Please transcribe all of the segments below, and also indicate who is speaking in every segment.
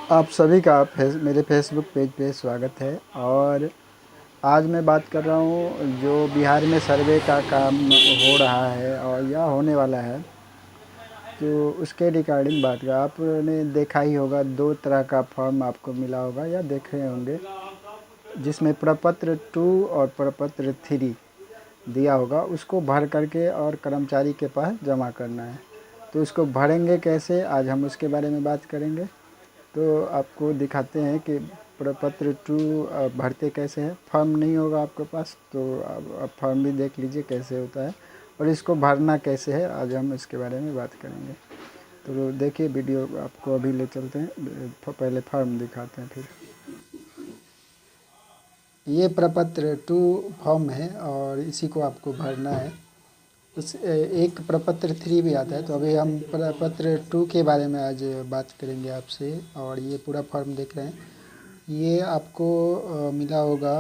Speaker 1: आप सभी का मेरे फेसबुक पेज पे स्वागत है। और आज मैं बात कर रहा हूँ जो बिहार में सर्वे का काम हो रहा है और या होने वाला है, तो उसके रिगार्डिंग बात कर। आपने देखा ही होगा, दो तरह का फॉर्म आपको मिला होगा या देख रहे होंगे, जिसमें प्रपत्र 2 और प्रपत्र 3 दिया होगा। उसको भर करके और कर्मचारी के पास जमा करना है। तो उसको भरेंगे कैसे, आज हम उसके बारे में बात करेंगे। तो आपको दिखाते हैं कि प्रपत्र 2 भरते कैसे हैं। फॉर्म नहीं होगा आपके पास तो आप फॉर्म भी देख लीजिए कैसे होता है, और इसको भरना कैसे है आज हम इसके बारे में बात करेंगे। तो देखिए वीडियो, आपको अभी ले चलते हैं, पहले फॉर्म दिखाते हैं फिर। ये प्रपत्र 2 फॉर्म है और इसी को आपको भरना है। एक प्रपत्र 3 भी आता है, तो अभी हम प्रपत्र 2 के बारे में आज बात करेंगे आपसे। और ये पूरा फॉर्म देख रहे हैं, ये आपको मिला होगा,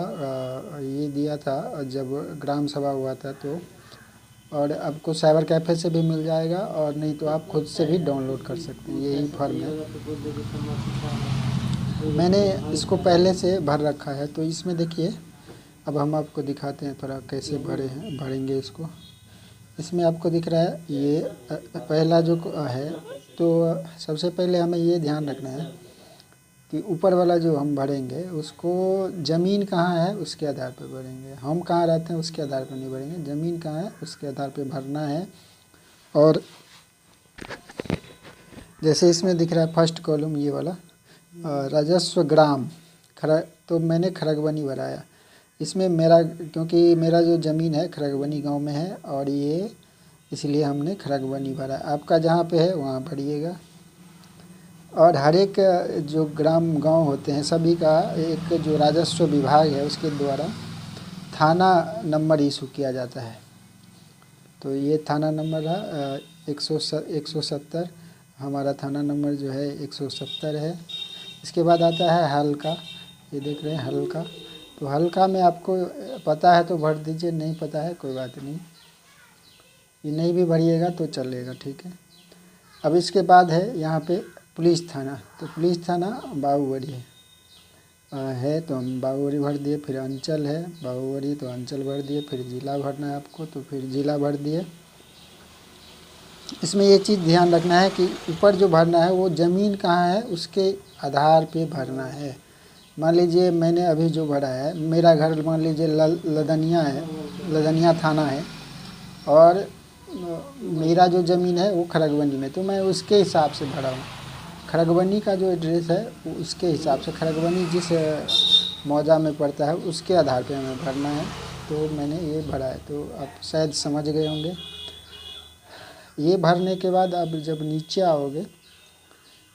Speaker 1: ये दिया था जब ग्राम सभा हुआ था। तो और आपको साइबर कैफ़े से भी मिल जाएगा, और नहीं तो आप खुद से भी डाउनलोड कर सकते हैं। यही फॉर्म है, मैंने इसको पहले से भर रखा है। तो इसमें देखिए, अब हम आपको दिखाते हैं थोड़ा कैसे भरेंगे इसको। इसमें आपको दिख रहा है ये पहला जो है। तो सबसे पहले हमें ये ध्यान रखना है कि ऊपर वाला जो हम भरेंगे उसको ज़मीन कहाँ है उसके आधार पर भरेंगे। हम कहाँ रहते हैं उसके आधार पर नहीं भरेंगे, ज़मीन कहाँ है उसके आधार पर भरना है। और जैसे इसमें दिख रहा है फर्स्ट कॉलम ये वाला, राजस्व ग्राम तो मैंने खरगवनी भराया। इसमें मेरा, क्योंकि मेरा जो ज़मीन है खरगवनी गांव में है, और ये इसलिए हमने खरगवनी भरा। आपका जहाँ पे है वहाँ भरिएगा। और हर एक जो गांव होते हैं सभी का एक जो राजस्व विभाग है उसके द्वारा थाना नंबर इशू किया जाता है। तो ये थाना नंबर है 170। हमारा थाना नंबर जो है 170 है। इसके बाद आता है हल्का, ये देख रहे हैं हल्का। तो हल्का में आपको पता है तो भर दीजिए, नहीं पता है कोई बात नहीं, ये नहीं भी भरिएगा तो चलेगा, ठीक है। अब इसके बाद है यहाँ पे पुलिस थाना। तो पुलिस थाना बाबूबड़ी है, तो हम बाबूबड़ी भर दिए। फिर अंचल है बाबूबड़ी, तो अंचल भर दिए। फिर ज़िला भरना है आपको, तो फिर ज़िला भर दिए। इसमें ये चीज़ ध्यान रखना है कि ऊपर जो भरना है वो ज़मीन कहाँ है उसके आधार पे भरना है। मान लीजिए मैंने अभी जो भरा है, मेरा घर मान लीजिए लदनिया है, लदनिया थाना है, और मेरा जो ज़मीन है वो खरगवनी में, तो मैं उसके हिसाब से भरा हूँ। खरगवनी का जो एड्रेस है वो उसके हिसाब से, खरगवनी जिस मौजा में पड़ता है उसके आधार पे हमें भरना है। तो मैंने ये भरा है, तो आप शायद समझ गए होंगे। ये भरने के बाद अब जब नीचे आओगे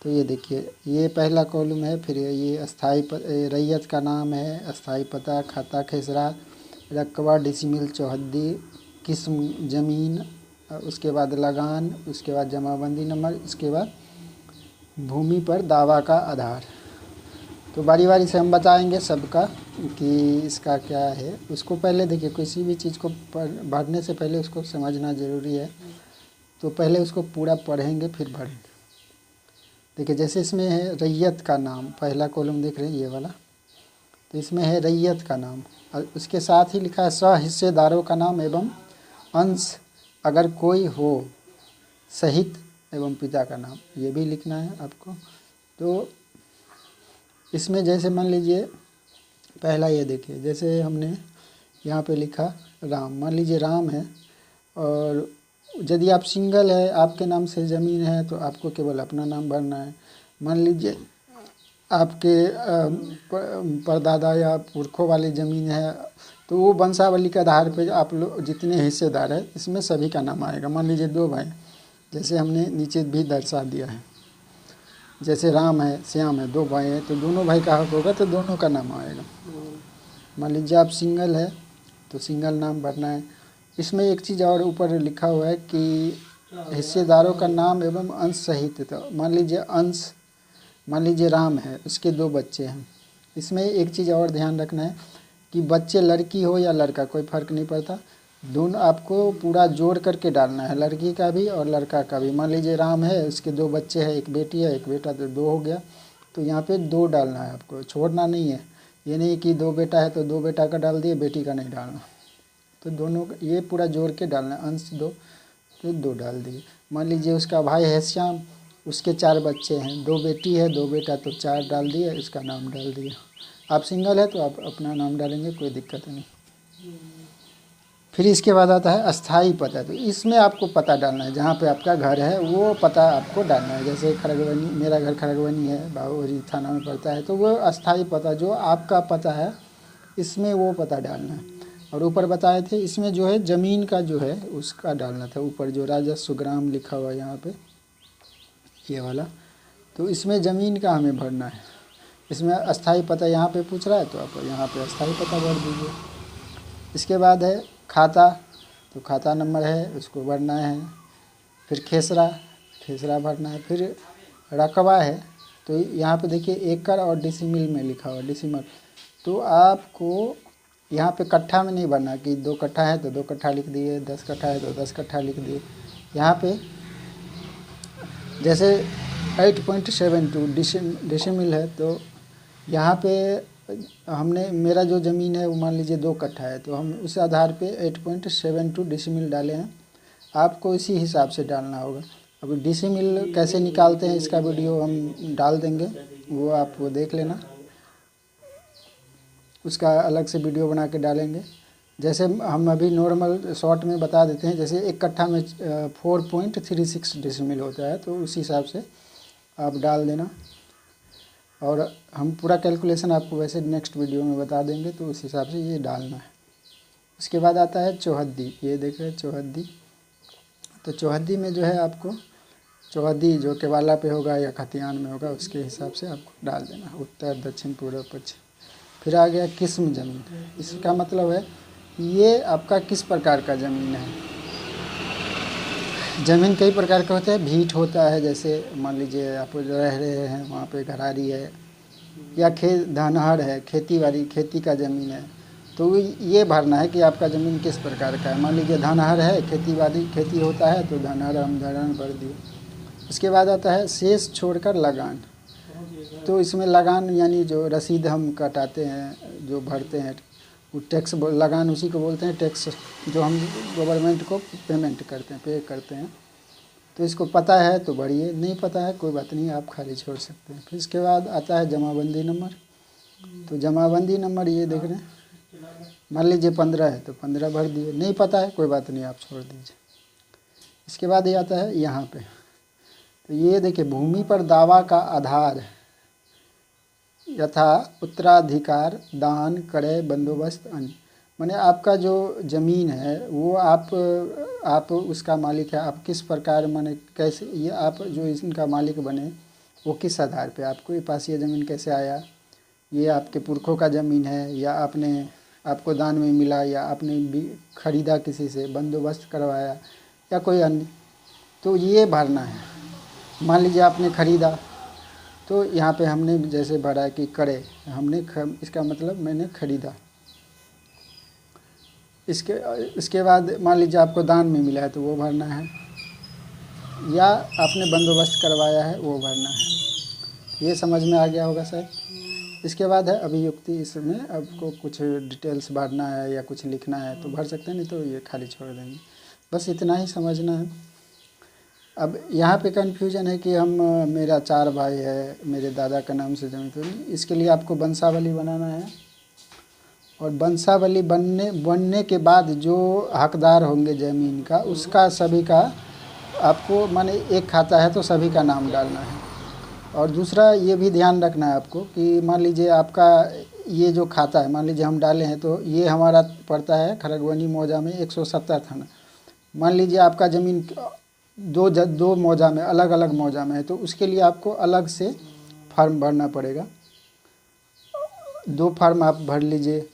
Speaker 1: तो ये देखिए, ये पहला कॉलम है। फिर ये रैयत का नाम है, अस्थाई पता, खाता खेसरा, रकबा, डिसमिल, चौहद्दी, किस्म ज़मीन, उसके बाद लगान, उसके बाद जमाबंदी नंबर, इसके बाद भूमि पर दावा का आधार। तो बारी बारी से हम बताएंगे सबका कि इसका क्या है। उसको पहले देखिए, किसी भी चीज़ को भरने से पहले उसको समझना ज़रूरी है। तो पहले उसको पूरा पढ़ेंगे फिर भरेंगे। देखिए जैसे इसमें है रैयत का नाम, पहला कॉलम देख रहे हैं ये वाला, तो इसमें है रैयत का नाम, और उसके साथ ही लिखा है सहिस्सेदारों का नाम एवं अंश अगर कोई हो, सहित एवं पिता का नाम, ये भी लिखना है आपको। तो इसमें जैसे मान लीजिए पहला ये देखिए, जैसे हमने यहाँ पे लिखा राम, मान लीजिए राम है, और यदि आप सिंगल है, आपके नाम से ज़मीन है, तो आपको केवल अपना नाम भरना है। मान लीजिए आपके परदादा या पुरखों वाली ज़मीन है, तो वो वंशावली के आधार पे आप लोग जितने हिस्सेदार हैं इसमें सभी का नाम आएगा। मान लीजिए 2 भाई, जैसे हमने नीचे भी दर्शा दिया है, जैसे राम है श्याम है, 2 भाई हैं, तो दोनों भाई का हक होगा तो दोनों का नाम आएगा। मान लीजिए आप सिंगल है तो सिंगल नाम भरना है। इसमें एक चीज़ और ऊपर लिखा हुआ है कि हिस्सेदारों का नाम एवं अंश सहित। तो मान लीजिए अंश, मान लीजिए राम है, उसके 2 बच्चे हैं। इसमें एक चीज़ और ध्यान रखना है कि बच्चे लड़की हो या लड़का कोई फ़र्क नहीं पड़ता, दोनों आपको पूरा जोड़ करके डालना है, लड़की का भी और लड़का का भी। मान लीजिए राम है, उसके 2 बच्चे हैं, एक बेटी है एक बेटा, तो 2 हो गया। तो यहाँ पे 2 डालना है आपको, छोड़ना नहीं है। ये नहीं कि 2 बेटा है तो 2 बेटा का डाल दिए, बेटी का नहीं डालना। तो दोनों ये पूरा जोड़ के डालना है, अंश 2 तो 2 डाल दिए। मान लीजिए उसका भाई है श्याम, उसके 4 बच्चे हैं, 2 बेटी है 2 बेटा, तो 4 डाल दिए, इसका नाम डाल दिया। आप सिंगल है तो आप अपना नाम डालेंगे, कोई दिक्कत नहीं। फिर इसके बाद आता है अस्थाई पता। तो इसमें आपको पता डालना है, जहाँ पे आपका घर है वो पता आपको डालना है। जैसे खड़गवानी, मेरा घर खड़गवानी है, बाबूरी थाना में पड़ता है, तो वो अस्थाई पता जो आपका पता है इसमें वो पता डालना है। और ऊपर बताए थे इसमें जो है ज़मीन का जो है उसका डालना था, ऊपर जो राजस्व ग्राम लिखा हुआ है यहाँ पे ये वाला, तो इसमें ज़मीन का हमें भरना है। इसमें अस्थाई पता यहाँ पे पूछ रहा है तो आप यहाँ पे अस्थाई पता भर दीजिए। इसके बाद है खाता, तो खाता नंबर है उसको भरना है। फिर खेसरा, खेसरा भरना है। फिर रकबा है, तो यहाँ पे देखिए एकड़ और डिसिमिल में लिखा हुआ डिसिमल, तो आपको यहाँ पे कट्ठा में नहीं भरना कि 2 कट्ठा है तो 2 कट्ठा लिख दिए, 10 कट्ठा है तो 10 कट्ठा लिख दिए। यहाँ पे जैसे 8.72 डिसिमिल है, तो यहाँ पे हमने, मेरा जो ज़मीन है वो मान लीजिए 2 कट्ठा है, तो हम उस आधार पे 8.72 डिसिमिल डाले हैं। आपको इसी हिसाब से डालना होगा। अब डिसिमिल कैसे निकालते हैं इसका वीडियो हम डाल देंगे, वो आप वो देख लेना, उसका अलग से वीडियो बना के डालेंगे। जैसे हम अभी नॉर्मल शॉर्ट में बता देते हैं, जैसे 1 कट्ठा में 4.36 डिसिमिल होता है, तो उस हिसाब से आप डाल देना। और हम पूरा कैलकुलेशन आपको वैसे नेक्स्ट वीडियो में बता देंगे, तो उस हिसाब से ये डालना है। उसके बाद आता है चौहद्दी, ये देख रहे हैं चौहद्दी। तो चौहद्दी में जो है आपको चौहद्दी जो केवाला पे होगा या खतियान में होगा उसके हिसाब से आपको डाल देना, उत्तर दक्षिण पूर्व पश्चिम। फिर आ गया किस्म ज़मीन, इसका मतलब है ये आपका किस प्रकार का ज़मीन है। ज़मीन कई प्रकार का होता है, भीट होता है, जैसे मान लीजिए आप रह रहे हैं वहाँ पे घरारी है, या धनहर है, खेती बाड़ी खेती का ज़मीन है, तो ये भरना है कि आपका ज़मीन किस प्रकार का है। मान लीजिए धनहर है, खेती बाड़ी खेती होता है, तो धनहर हम धनहर भर दिए। उसके बाद आता है शेष छोड़कर लगान, तो इसमें लगान यानी जो रसीद हम कटाते हैं, जो भरते हैं, वो टैक्स लगान उसी को बोलते हैं, टैक्स जो हम गवर्नमेंट को पेमेंट करते हैं, पे करते हैं। तो इसको पता है तो भरिए, नहीं पता है कोई बात नहीं, आप खाली छोड़ सकते हैं। फिर इसके बाद आता है जमाबंदी नंबर, तो जमाबंदी नंबर ये देख रहे हैं, मान लीजिए 15 है तो 15 भर दिए, नहीं पता है कोई बात नहीं, आप छोड़ दीजिए। इसके बाद ये आता है यहाँ पे, तो ये देखिए भूमि पर दावा का आधार यथा उत्तराधिकार, दान, क्रय, बंदोबस्त, अन्य। माने आपका जो ज़मीन है वो आप उसका मालिक है, आप किस प्रकार माने कैसे ये आप जो इनका मालिक बने वो किस आधार पे, आपको ये पास ये ज़मीन कैसे आया, ये आपके पुरखों का ज़मीन है या आपको दान में मिला या आपने भी ख़रीदा किसी से, बंदोबस्त करवाया या कोई अन्य, तो ये भरना है। मान लीजिए आपने ख़रीदा, तो यहाँ पे हमने जैसे भरा कि करे हमने इसका मतलब मैंने ख़रीदा। इसके बाद मान लीजिए आपको दान में मिला है तो वो भरना है, या आपने बंदोबस्त करवाया है वो भरना है। ये समझ में आ गया होगा शायद। इसके बाद है अभियुक्ति, इसमें आपको कुछ डिटेल्स भरना है या कुछ लिखना है तो भर सकते हैं, नहीं तो ये खाली छोड़ देंगे। बस इतना ही समझना है। अब यहाँ पे कन्फ्यूजन है कि मेरा 4 भाई है, मेरे दादा का नाम से ज़मीन, तो इसके लिए आपको वंशावली बनाना है, और वंशावली बनने के बाद जो हकदार होंगे ज़मीन का उसका सभी का आपको माने एक खाता है तो सभी का नाम डालना है। और दूसरा ये भी ध्यान रखना है आपको कि मान लीजिए आपका ये जो खाता है, मान लीजिए हम डाले हैं तो ये हमारा पड़ता है खड़गवानी मौजा में 170 थाना। मान लीजिए आपका ज़मीन दो मौजा में, अलग अलग मौजा में है, तो उसके लिए आपको अलग से फार्म भरना पड़ेगा। 2 फार्म आप भर लीजिए।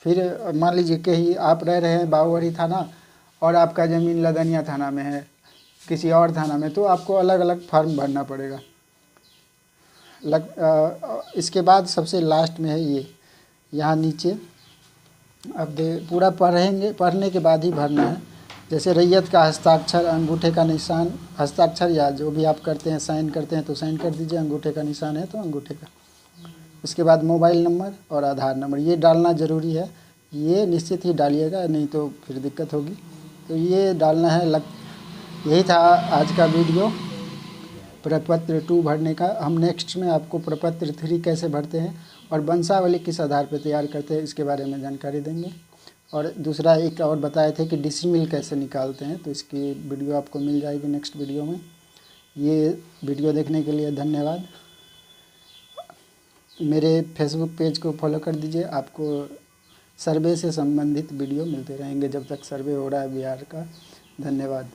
Speaker 1: फिर मान लीजिए कहीं आप रह रहे हैं बाबूगढ़ी थाना और आपका ज़मीन लदनिया थाना में है, किसी और थाना में, तो आपको अलग अलग फार्म भरना पड़ेगा। इसके बाद सबसे लास्ट में है ये यहाँ नीचे, अब पूरा पढ़ने के बाद ही भरना है। जैसे रैयत का हस्ताक्षर, अंगूठे का निशान, हस्ताक्षर या जो भी आप करते हैं साइन करते हैं तो साइन कर दीजिए, अंगूठे का निशान है तो अंगूठे का। उसके बाद मोबाइल नंबर और आधार नंबर ये डालना ज़रूरी है, ये निश्चित ही डालिएगा, नहीं तो फिर दिक्कत होगी। तो ये डालना है। यही था आज का वीडियो प्रपत्र 2 भरने का। हम नेक्स्ट में आपको प्रपत्र 3 कैसे भरते हैं और वंशावली किस आधार पर तैयार करते हैं इसके बारे में जानकारी देंगे। और दूसरा एक और बताए थे कि डिसिमिल कैसे निकालते हैं, तो इसकी वीडियो आपको मिल जाएगी नेक्स्ट वीडियो में। ये वीडियो देखने के लिए धन्यवाद। मेरे फेसबुक पेज को फॉलो कर दीजिए, आपको सर्वे से संबंधित वीडियो मिलते रहेंगे जब तक सर्वे हो रहा है बिहार का। धन्यवाद।